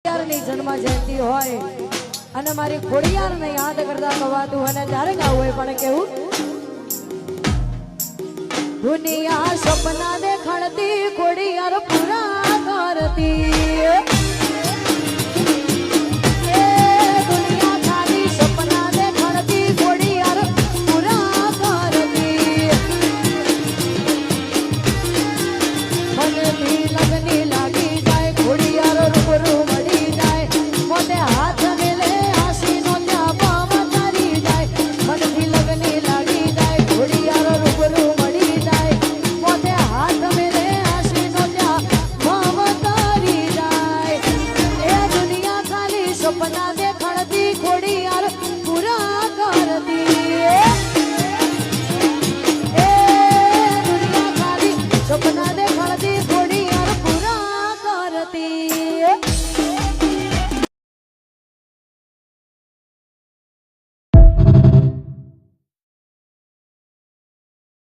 ખોડિયારની જન્મ જયંતિ હોય અને મારી ખોડિયારને યાદ કરતા ગવાતું અને ત્યારે ગાવું હોય પણ કેવું દુનિયા સપના દેખાડતી ખોડિયાર પૂરા કરતી But